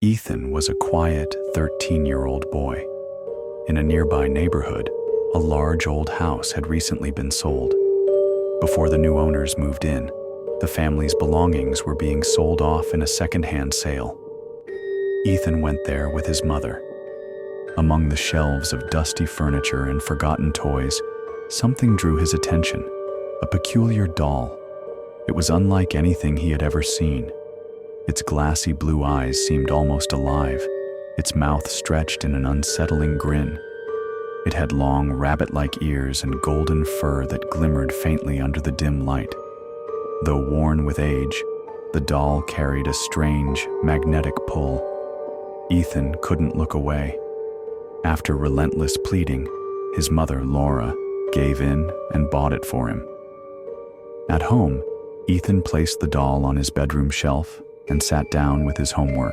Ethan was a quiet 13-year-old boy. In a nearby neighborhood, a large old house had recently been sold. Before the new owners moved in, the family's belongings were being sold off in a second-hand sale. Ethan went there with his mother. Among the shelves of dusty furniture and forgotten toys, something drew his attention, a peculiar doll. It was unlike anything he had ever seen. Its glassy blue eyes seemed almost alive, its mouth stretched in an unsettling grin. It had long, rabbit-like ears and golden fur that glimmered faintly under the dim light. Though worn with age, the doll carried a strange, magnetic pull. Ethan couldn't look away. After relentless pleading, his mother, Laura, gave in and bought it for him. At home, Ethan placed the doll on his bedroom shelf and sat down with his homework.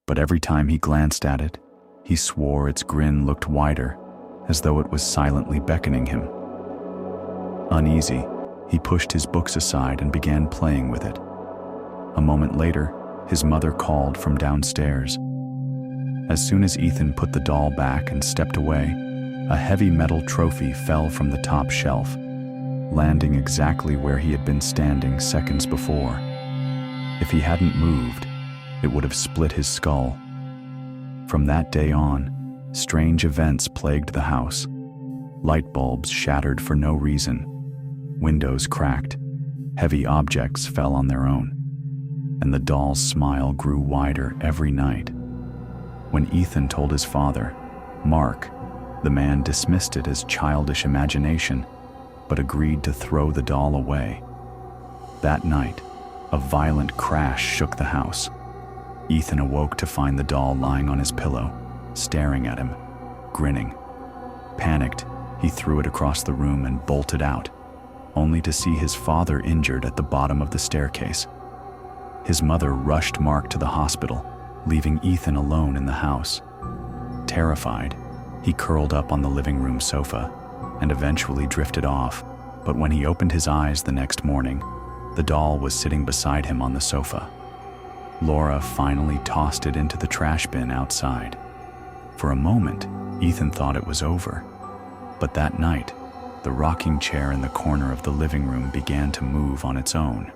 But every time he glanced at it, he swore its grin looked wider, as though it was silently beckoning him. Uneasy, he pushed his books aside and began playing with it. A moment later, his mother called from downstairs. As soon as Ethan put the doll back and stepped away, a heavy metal trophy fell from the top shelf, landing exactly where he had been standing seconds before. If he hadn't moved, it would have split his skull. From that day on, strange events plagued the house. Light bulbs shattered for no reason. Windows cracked. Heavy objects fell on their own. And the doll's smile grew wider every night. When Ethan told his father, Mark, the man dismissed it as childish imagination, but agreed to throw the doll away. That night, a violent crash shook the house. Ethan awoke to find the doll lying on his pillow, staring at him, grinning. Panicked, he threw it across the room and bolted out, only to see his father injured at the bottom of the staircase. His mother rushed Mark to the hospital, leaving Ethan alone in the house. Terrified, he curled up on the living room sofa and eventually drifted off, but when he opened his eyes the next morning, the doll was sitting beside him on the sofa. Laura finally tossed it into the trash bin outside. For a moment, Ethan thought it was over. But that night, the rocking chair in the corner of the living room began to move on its own,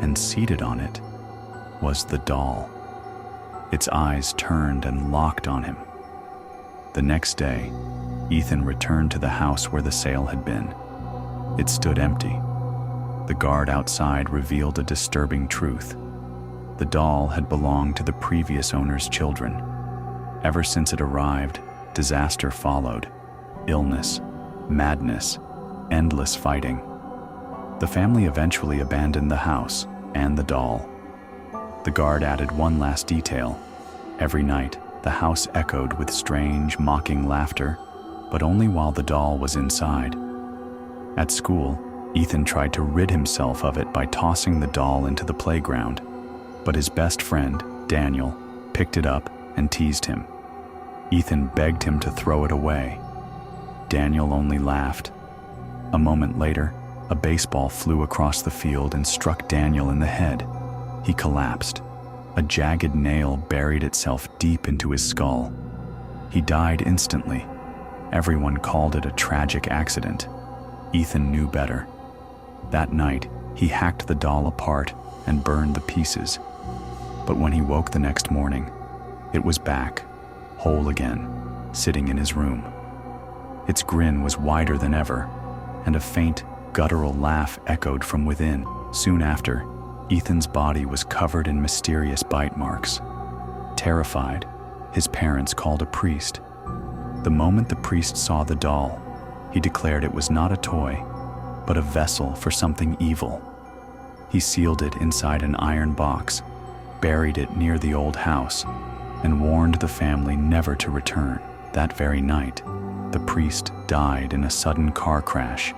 and seated on it was the doll. Its eyes turned and locked on him. The next day, Ethan returned to the house where the sale had been. It stood empty. The guard outside revealed a disturbing truth. The doll had belonged to the previous owner's children. Ever since it arrived, disaster followed. Illness, madness, endless fighting. The family eventually abandoned the house and the doll. The guard added one last detail. Every night, the house echoed with strange, mocking laughter, but only while the doll was inside. At school, Ethan tried to rid himself of it by tossing the doll into the playground, but his best friend, Daniel, picked it up and teased him. Ethan begged him to throw it away. Daniel only laughed. A moment later, a baseball flew across the field and struck Daniel in the head. He collapsed. A jagged nail buried itself deep into his skull. He died instantly. Everyone called it a tragic accident. Ethan knew better. That night, he hacked the doll apart and burned the pieces. But when he woke the next morning, it was back, whole again, sitting in his room. Its grin was wider than ever, and a faint, guttural laugh echoed from within. Soon after, Ethan's body was covered in mysterious bite marks. Terrified, his parents called a priest. The moment the priest saw the doll, he declared it was not a toy, but a vessel for something evil. He sealed it inside an iron box, buried it near the old house, and warned the family never to return. That very night, the priest died in a sudden car crash.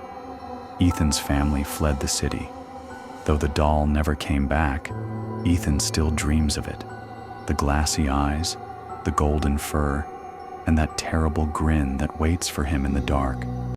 Ethan's family fled the city. Though the doll never came back, Ethan still dreams of it. The glassy eyes, the golden fur, and that terrible grin that waits for him in the dark.